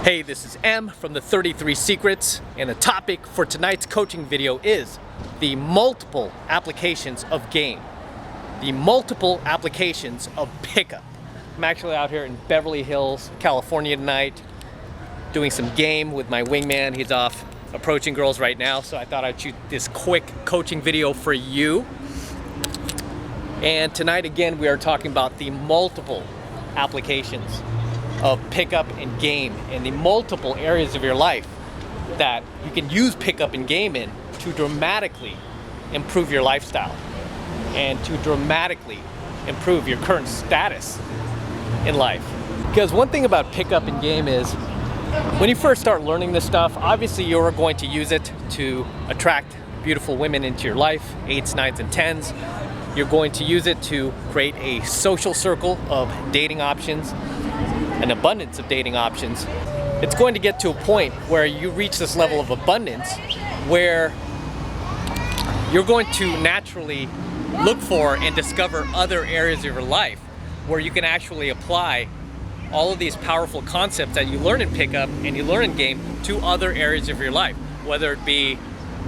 Hey, this is M from the 33 Secrets, and the topic for tonight's coaching video is the multiple applications of game. The multiple applications of pickup. I'm actually out here in Beverly Hills, California tonight, doing some game with my wingman. He's off approaching girls right now, so I thought I'd shoot this quick coaching video for you. And tonight again, we are talking about the multiple applications of pickup and game and the multiple areas of your life that you can use pickup and game in to dramatically improve your lifestyle and to dramatically improve your current status in life. Because one thing about pickup and game is when you first start learning this stuff, obviously you're going to use it to attract beautiful women into your life, 8s, 9s, and 10s. You're going to use it to create a social circle of dating options, an abundance of dating options. It's going to get to a point where you reach this level of abundance where you're going to naturally look for and discover other areas of your life where you can actually apply all of these powerful concepts that you learn in pickup and you learn in game to other areas of your life, whether it be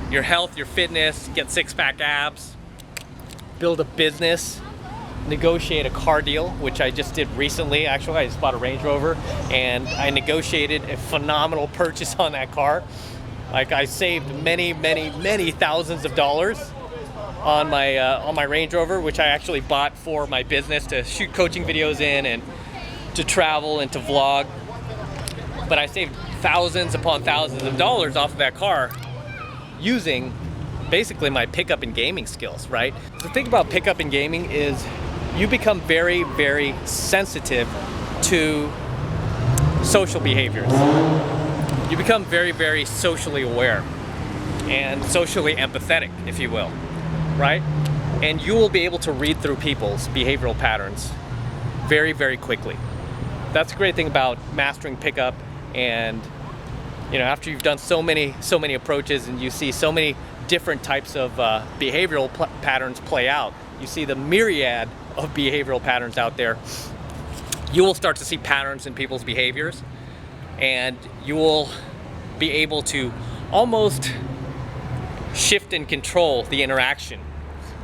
your health, your fitness, get six-pack abs, build a business, negotiate a car deal, which I just did recently. Actually, I just bought a Range Rover and I negotiated a phenomenal purchase on that car. Like, I saved many thousands of dollars on my Range Rover, which I actually bought for my business to shoot coaching videos in and to travel and to vlog. But I saved thousands upon thousands of dollars off of that car using basically my pickup and gaming skills, right? The thing about pickup and gaming is you become very sensitive to social behaviors. You become very socially aware and socially empathetic, if you will, right? And you will be able to read through people's behavioral patterns very quickly. That's the great thing about mastering pickup. And you know, after you've done so many approaches and you see so many different types of behavioral patterns play out, you see the myriad of behavioral patterns out there, you will start to see patterns in people's behaviors, and you will be able to almost shift and control the interaction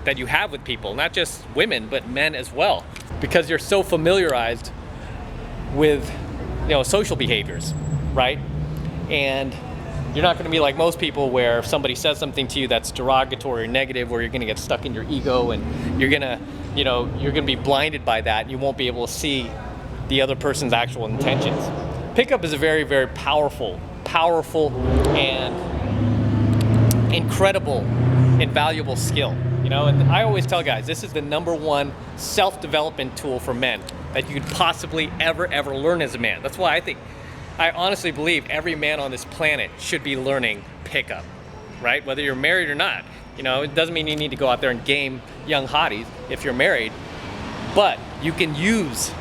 that you have with people, not just women, but men as well, because you're so familiarized with, you know, social behaviors, right? And you're not going to be like most people where if somebody says something to you that's derogatory or negative, where you're going to get stuck in your ego and you're going to, you know, you're going to be blinded by that and you won't be able to see the other person's actual intentions. Pickup is a very powerful and incredible and valuable skill, you know, and I always tell guys, this is the #1 self-development tool for men that you could possibly ever learn as a man. That's why I honestly believe every man on this planet should be learning pickup, right? Whether you're married or not. You know, it doesn't mean you need to go out there and game young hotties if you're married, but you can use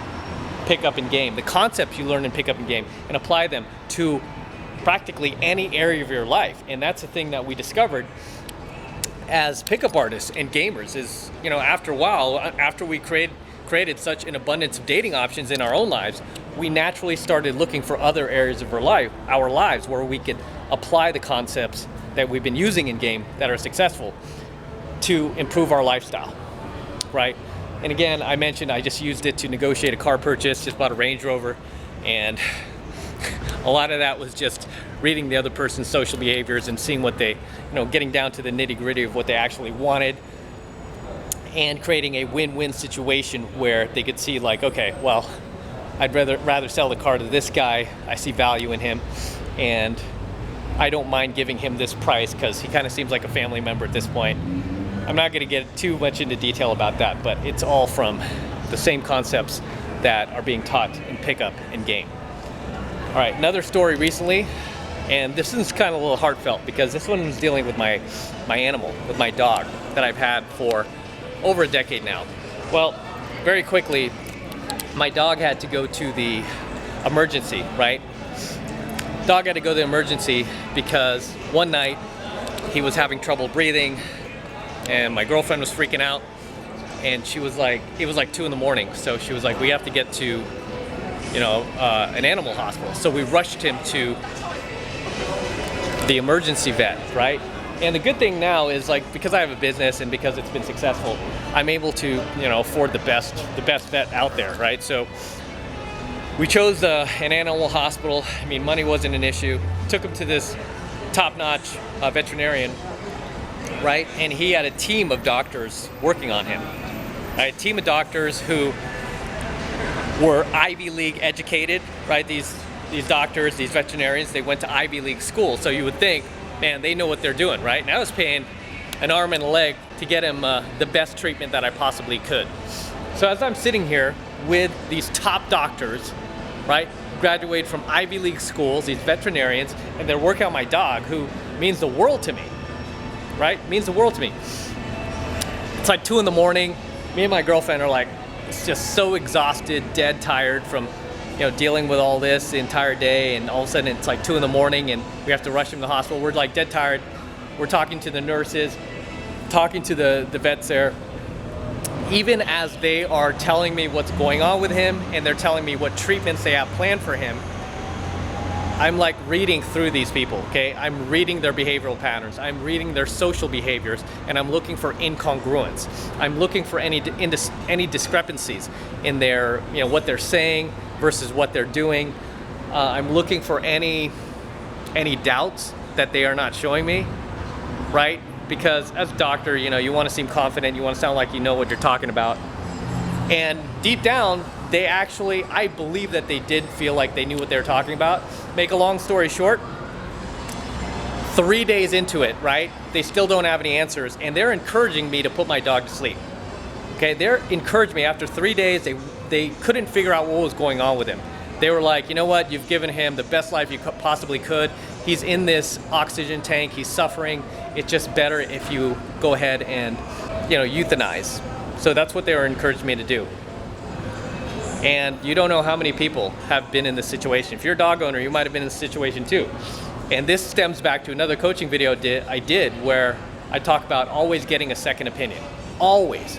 pickup and game, the concepts you learn in pickup and game, and apply them to practically any area of your life. And that's the thing that we discovered as pickup artists and gamers is, you know, after a while, after we created such an abundance of dating options in our own lives, we naturally started looking for other areas of our lives where we could apply the concepts that we've been using in game that are successful to improve our lifestyle, right? And again, I mentioned I just used it to negotiate a car purchase, just bought a Range Rover, and a lot of that was just reading the other person's social behaviors and seeing what they, you know, getting down to the nitty-gritty of what they actually wanted, and creating a win-win situation where they could see like, okay, well, I'd rather sell the car to this guy. I see value in him, and I don't mind giving him this price because he kind of seems like a family member at this point. I'm not going to get too much into detail about that, but it's all from the same concepts that are being taught in pickup and game. All right, another story recently, and this is kind of a little heartfelt because this one is dealing with my animal, with my dog that I've had for over a decade now. Well, very quickly, my dog had to go to the emergency, right? Dog had to go to the emergency because one night he was having trouble breathing and my girlfriend was freaking out, and she was like, it was like 2 in the morning, so she was like, we have to get to, an animal hospital. So we rushed him to the emergency vet, right? And the good thing now is, like, because I have a business and because it's been successful, I'm able to, afford the best vet out there, right? So we chose an animal hospital. I mean, money wasn't an issue. Took him to this top-notch veterinarian, right? And he had a team of doctors working on him. A team of doctors who were Ivy League educated, right? These doctors, these veterinarians, they went to Ivy League school. So you would think, man, they know what they're doing, right? And I was paying an arm and a leg to get him the best treatment that I possibly could. So as I'm sitting here with these top doctors, right, graduated from Ivy League schools, these veterinarians, and they're working on my dog, who means the world to me, right? Means the world to me. It's like 2 in the morning. Me and my girlfriend are like, just so exhausted, dead tired from dealing with all this the entire day, and all of a sudden it's like 2 in the morning and we have to rush him to the hospital. We're like dead tired. We're talking to the nurses, talking to the vets there. Even as they are telling me what's going on with him and they're telling me what treatments they have planned for him, I'm like reading through these people, okay? I'm reading their behavioral patterns. I'm reading their social behaviors, and I'm looking for incongruence. I'm looking for any discrepancies in their, what they're saying versus what they're doing. I'm looking for any doubts that they are not showing me, right? Because as a doctor, you want to seem confident, you want to sound like you know what you're talking about. And deep down, I believe that they did feel like they knew what they were talking about. Make a long story short, 3 days into it, right? They still don't have any answers, and they're encouraging me to put my dog to sleep. Okay, they're encouraging me. After 3 days, they couldn't figure out what was going on with him. They were like, you know what? You've given him the best life you possibly could. He's in this oxygen tank. He's suffering. It's just better if you go ahead and, euthanize. So that's what they were encouraging me to do. And you don't know how many people have been in this situation. If you're a dog owner, you might have been in this situation too. And this stems back to another coaching video I did where I talk about always getting a second opinion. Always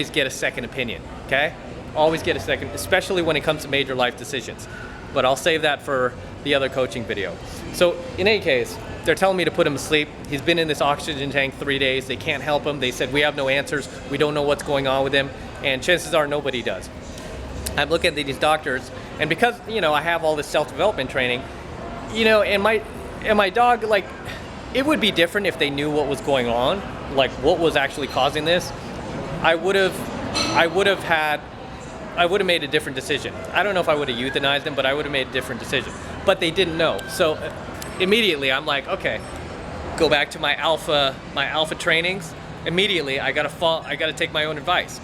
get a second opinion, okay? Always get a second, especially when it comes to major life decisions. But I'll save that for the other coaching video. So in any case, they're telling me to put him to sleep. He's been in this oxygen tank 3 days. They can't help him. They said, we have no answers. We don't know what's going on with him. And chances are nobody does. I'm looking at these doctors, and because, I have all this self-development training, and my dog, like, it would be different if they knew what was going on, like what was actually causing this. I would have made a different decision. I don't know if I would have euthanized him, but I would have made a different decision. But they didn't know. So immediately I'm like, okay, go back to my alpha trainings. Immediately I gotta take my own advice.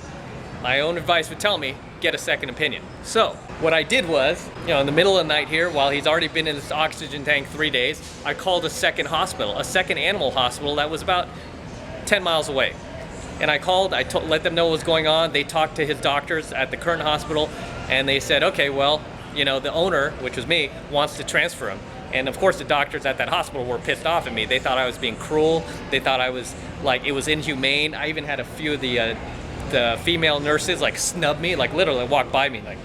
My own advice would tell me, get a second opinion. So what I did was, in the middle of the night here, while he's already been in this oxygen tank 3 days, I called a second animal hospital that was about 10 miles away. And I called, let them know what was going on. They talked to his doctors at the current hospital, and they said, okay, well, the owner, which was me, wants to transfer him. And of course the doctors at that hospital were pissed off at me. They thought I was being cruel. They thought I was, like, it was inhumane. I even had a few of the female nurses like snub me, like literally walk by me, like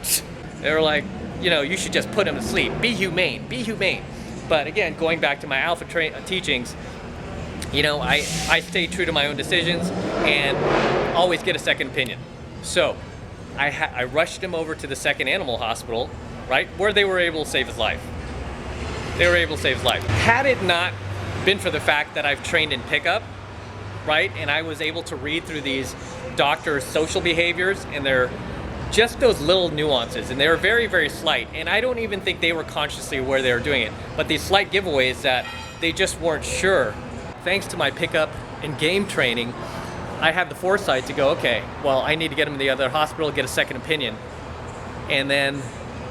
they were like, you should just put him to sleep. Be humane. But again, going back to my alpha teachings, I stay true to my own decisions and always get a second opinion. So I rushed him over to the second animal hospital, right, where they were able to save his life. Had it not been for the fact that I've trained in pickup, right, and I was able to read through these doctors' social behaviors, and they're just those little nuances, and they were very, very slight, and I don't even think they were consciously aware they were doing it, but these slight giveaways that they just weren't sure. Thanks to my pickup and game training, I had the foresight to go, okay, well, I need to get him to the other hospital, get a second opinion, and then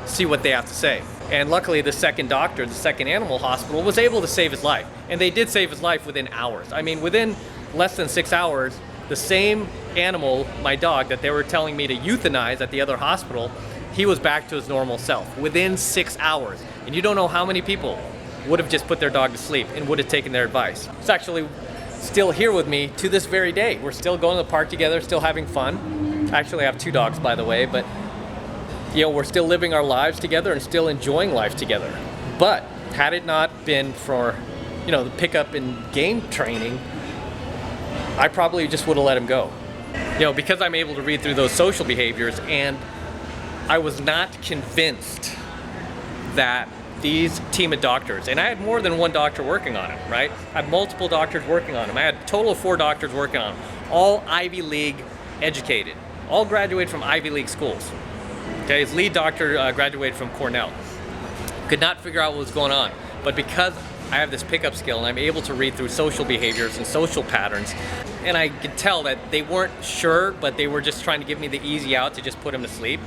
see what they have to say. And luckily, the second doctor, the second animal hospital, was able to save his life. And they did save his life within hours. I mean, within less than 6 hours, the same animal, my dog, that they were telling me to euthanize at the other hospital, he was back to his normal self within 6 hours. And you don't know how many people would have just put their dog to sleep and would have taken their advice. It's actually still here with me to this very day. We're still going to the park together, still having fun. Actually, I have 2 dogs, by the way, but we're still living our lives together and still enjoying life together. But had it not been for, the pickup and game training, I probably just would have let him go. Because I'm able to read through those social behaviors, and I was not convinced that these team of doctors, and I had more than one doctor working on him, right? I had multiple doctors working on him. I had a total of 4 doctors working on him, all Ivy League educated, all graduated from Ivy League schools. Okay, his lead doctor graduated from Cornell. Could not figure out what was going on, but because I have this pickup skill and I'm able to read through social behaviors and social patterns, and I could tell that they weren't sure, but they were just trying to give me the easy out to just put him to sleep.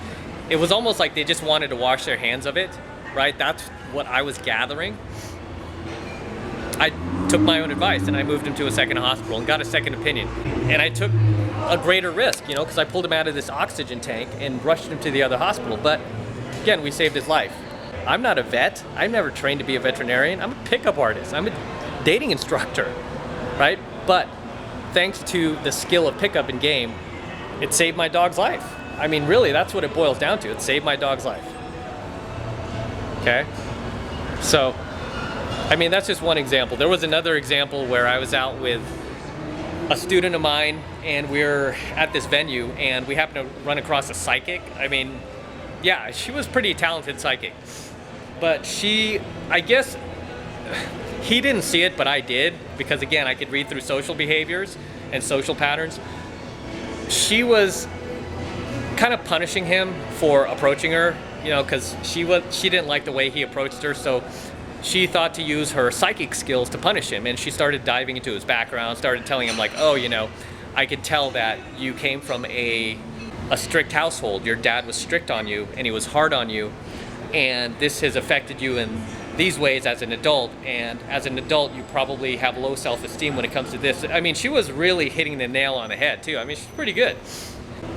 It was almost like they just wanted to wash their hands of it, right? That's what I was gathering. I took my own advice and I moved him to a second hospital and got a second opinion. And I took a greater risk, because I pulled him out of this oxygen tank and rushed him to the other hospital. But again, we saved his life. I'm not a vet. I've never trained to be a veterinarian. I'm a pickup artist. I'm a dating instructor, right? But thanks to the skill of pickup and game, it saved my dog's life. I mean, really, that's what it boils down to. It saved my dog's life. Okay? So, that's just one example. There was another example where I was out with a student of mine, and we're at this venue, and we happened to run across a psychic. Yeah, she was pretty talented psychic. But I guess, he didn't see it, but I did, because again, I could read through social behaviors and social patterns. She was kind of punishing him for approaching her, because she didn't like the way he approached her, so she thought to use her psychic skills to punish him, and she started diving into his background, started telling him like, oh, I could tell that you came from a strict household. Your dad was strict on you, and he was hard on you, and this has affected you in these ways as an adult, and as an adult you probably have low self-esteem when it comes to this. She was really hitting the nail on the head too. She's pretty good.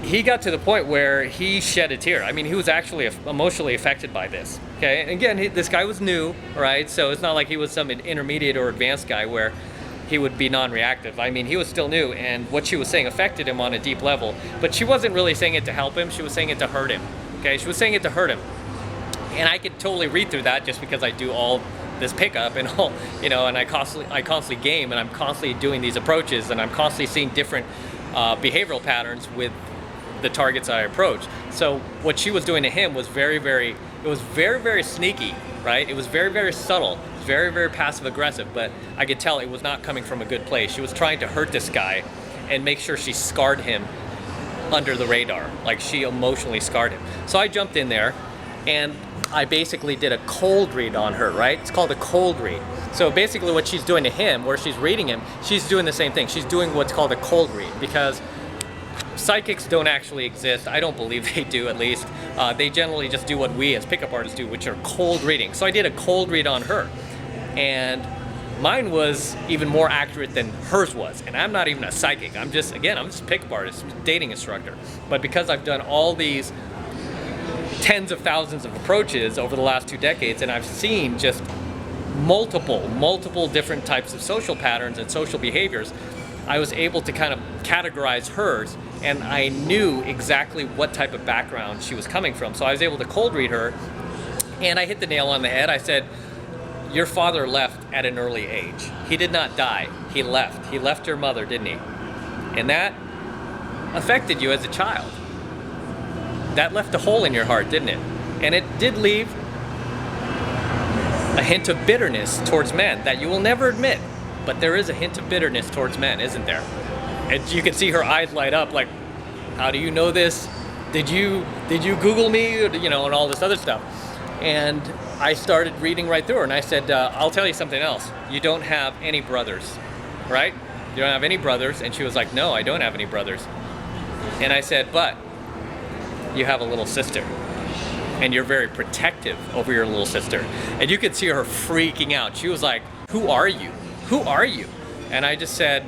He got to the point where he shed a tear. He was actually emotionally affected by this. Okay, and again, this guy was new, right? So it's not like he was some intermediate or advanced guy where he would be non-reactive. He was still new, and what she was saying affected him on a deep level. But she wasn't really saying it to help him. She was saying it to hurt him. Okay, she was saying it to hurt him. And I could totally read through that just because I do all this pickup and all, and I constantly game, and I'm constantly doing these approaches, and I'm constantly seeing different behavioral patterns with the targets I approach. So what she was doing to him was very, very sneaky, right? It was very, very subtle. It was very, very passive aggressive, but I could tell it was not coming from a good place. She was trying to hurt this guy and make sure she scarred him under the radar. Like, she emotionally scarred him. So I jumped in there and I basically did a cold read on her, right? It's called a cold read. So basically what she's doing to him, where she's reading him, she's doing the same thing. She's doing what's called a cold read, because psychics don't actually exist. I don't believe they do, at least. They generally just do what we as pickup artists do, which are cold reading. So I did a cold read on her, and mine was even more accurate than hers was. And I'm not even a psychic. I'm just a pickup artist, dating instructor. But because I've done all these tens of thousands of approaches over the last 2 decades, and I've seen just multiple different types of social patterns and social behaviors, I was able to kind of categorize hers, and I knew exactly what type of background she was coming from. So I was able to cold read her, and I hit the nail on the head. I said, your father left at an early age. He did not die. He left. He left your mother, didn't he? And that affected you as a child. That left a hole in your heart, didn't it? And it did leave a hint of bitterness towards men that you will never admit. But there is a hint of bitterness towards men, isn't there? And you can see her eyes light up like, how do you know this? Did you Google me? And all this other stuff. And I started reading right through her, and I said, I'll tell you something else. You don't have any brothers, right? You don't have any brothers. And she was like, no, I don't have any brothers. And I said, but you have a little sister, and you're very protective over your little sister. And you could see her freaking out. She was like, who are you? Who are you? And I just said,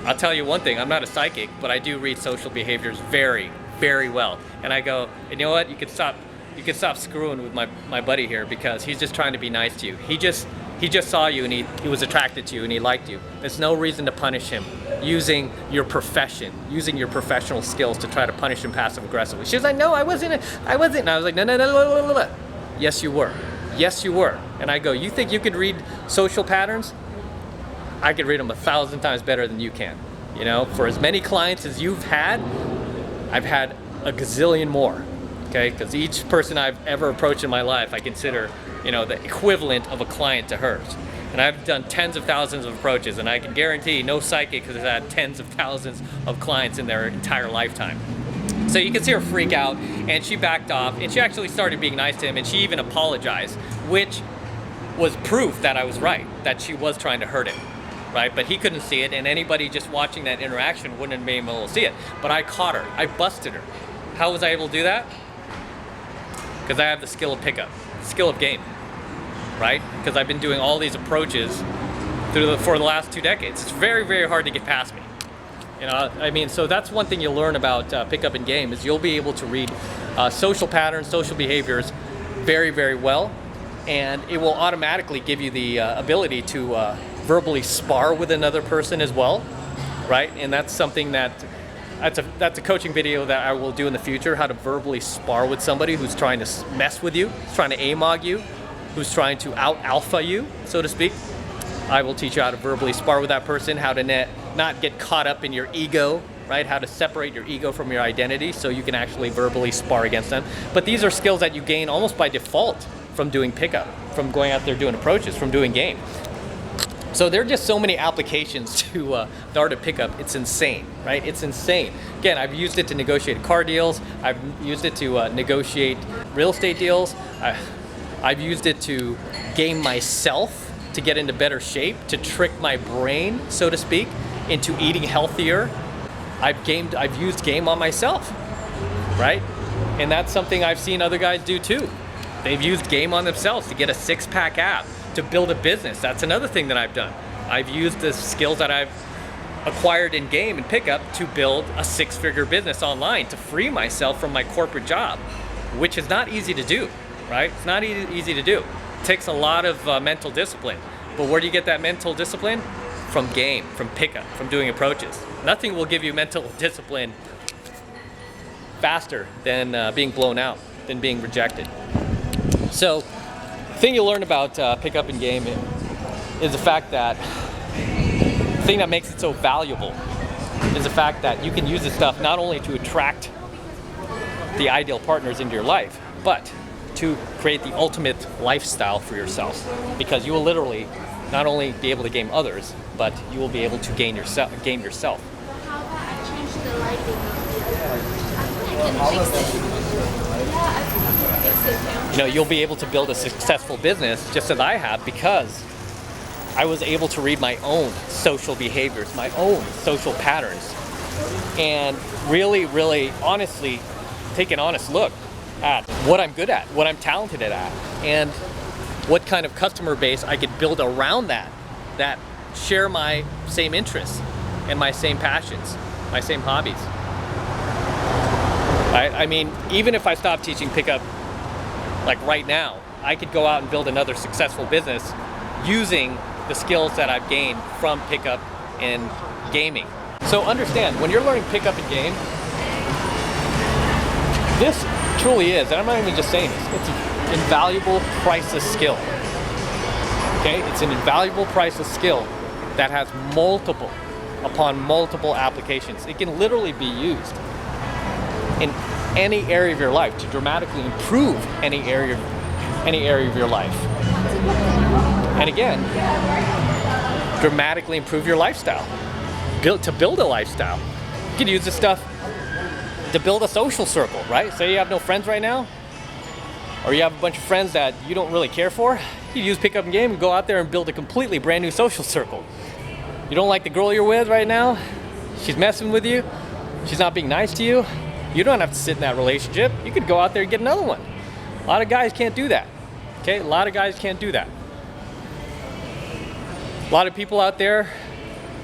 I'll tell you one thing, I'm not a psychic, but I do read social behaviors very, very well. And I go, and you know what? You could stop screwing with my buddy here, because he's just trying to be nice to you. He just saw you, and he was attracted to you, and he liked you. There's no reason to punish him. using your profession, using your professional skills to try to punish him passive aggressively. She was like, no, I wasn't. And I was like, no. Yes, you were. Yes, you were. And I go, you think you could read social patterns? I could read them 1,000 times better than you can. You know, for as many clients as you've had, I've had a gazillion more. Okay, because each person I've ever approached in my life, I consider, you know, the equivalent of a client to hers. And I've done tens of thousands of approaches, and I can guarantee no psychic has had tens of thousands of clients in their entire lifetime. So you can see her freak out, and she backed off, and she actually started being nice to him, and she even apologized, which was proof that I was right, that she was trying to hurt him, right? But he couldn't see it, and anybody just watching that interaction wouldn't have been able to see it. But I caught her, I busted her. How was I able to do that? Because I have the skill of pickup, skill of game, right? Because I've been doing all these approaches for the last 2 decades. It's very, very hard to get past me. You know, I mean, so that's one thing you'll learn about pickup and game is you'll be able to read social patterns, social behaviors very, very well, and it will automatically give you the ability to verbally spar with another person as well, right? And that's something that's a coaching video that I will do in the future, how to verbally spar with somebody who's trying to mess with you, who's trying to AMOG you, who's trying to out-alpha you, so to speak. I will teach you how to verbally spar with that person, how to not get caught up in your ego, right? How to separate your ego from your identity so you can actually verbally spar against them. But these are skills that you gain almost by default from doing pickup, from going out there doing approaches, from doing game. So there are just so many applications to the art of pickup. It's insane, right? It's insane. Again, I've used it to negotiate car deals. I've used it to negotiate real estate deals. I've used it to game myself, to get into better shape, to trick my brain, so to speak, into eating healthier. I've used game on myself, right? And that's something I've seen other guys do too. They've used game on themselves to get a six-pack ab, to build a business. That's another thing that I've done. I've used the skills that I've acquired in game and pickup to build a 6-figure business online, to free myself from my corporate job, which is not easy to do, right? It's not easy to do. It takes a lot of mental discipline. But where do you get that mental discipline? From game, from pickup, from doing approaches. Nothing will give you mental discipline faster than being blown out, than being rejected. So, the thing you'll learn about pickup and game is the fact that the thing that makes it so valuable is the fact that you can use this stuff not only to attract the ideal partners into your life, but to create the ultimate lifestyle for yourself, because you will literally not only be able to game others, but you will be able to game yourself. How about I change the lighting of the other? I can fix it. Yeah, I can fix it. You know, you'll be able to build a successful business just as I have, because I was able to read my own social behaviors, my own social patterns, and really, really honestly take an honest look at what I'm good at, what I'm talented at, and what kind of customer base I could build around that share my same interests and my same passions, my same hobbies. I mean, even if I stopped teaching pickup like right now, I could go out and build another successful business using the skills that I've gained from pickup and gaming. So understand, when you're learning pickup and game, this truly is, and I'm not even just saying this, it's an invaluable, priceless skill. Okay, it's an invaluable, priceless skill that has multiple upon multiple applications. It can literally be used in any area of your life to dramatically improve any area of your life. And again, dramatically improve your lifestyle. To build a lifestyle. You can use this stuff to build a social circle, right? Say you have no friends right now, or you have a bunch of friends that you don't really care for, you use pickup and game and go out there and build a completely brand new social circle. You don't like the girl you're with right now, she's messing with you, she's not being nice to you, you don't have to sit in that relationship. You could go out there and get another one. A lot of guys can't do that. Okay, a lot of guys can't do that. A lot of people out there,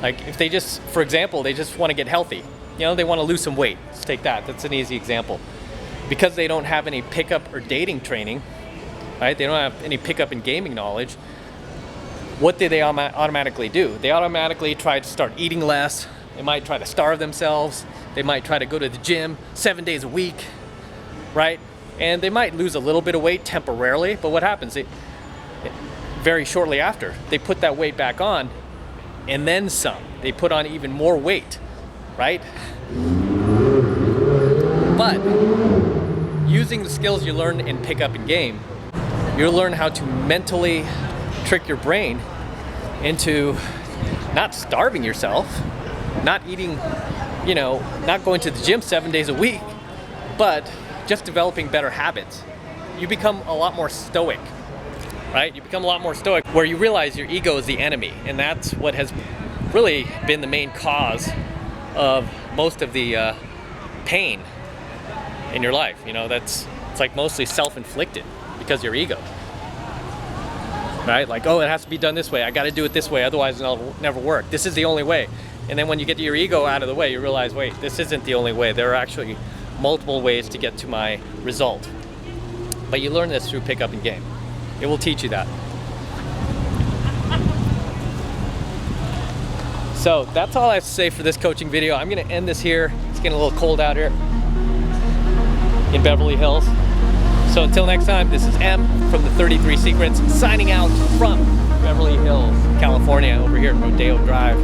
like if they just, for example, they just want to get healthy. You know, they want to lose some weight. Let's take that. That's an easy example. Because they don't have any pickup or dating training, right? They don't have any pickup and gaming knowledge. What do they automatically do? They automatically try to start eating less, They might try to starve themselves. They might try to go to the gym 7 days a week, right? And they might lose a little bit of weight temporarily, but what happens? Very shortly after, they put that weight back on and then some. They put on even more weight, right? But using the skills you learn in pickup and game, you'll learn how to mentally trick your brain into not starving yourself, not eating, not going to the gym 7 days a week, but just developing better habits. You become a lot more stoic, right? You become a lot more stoic where you realize your ego is the enemy, and that's what has really been the main cause of most of the pain in your life. It's like mostly self-inflicted because your ego, right? Like, oh, it has to be done this way. I got to do it this way, otherwise it'll never work. This is the only way. And then when you get your ego out of the way, you realize, wait, this isn't the only way. There are actually multiple ways to get to my result. But you learn this through pickup and game. It will teach you that. So that's all I have to say for this coaching video. I'm going to end this here. It's getting a little cold out here in Beverly Hills. So until next time, this is M from the 33 Secrets, signing out from Beverly Hills, California, over here at Rodeo Drive.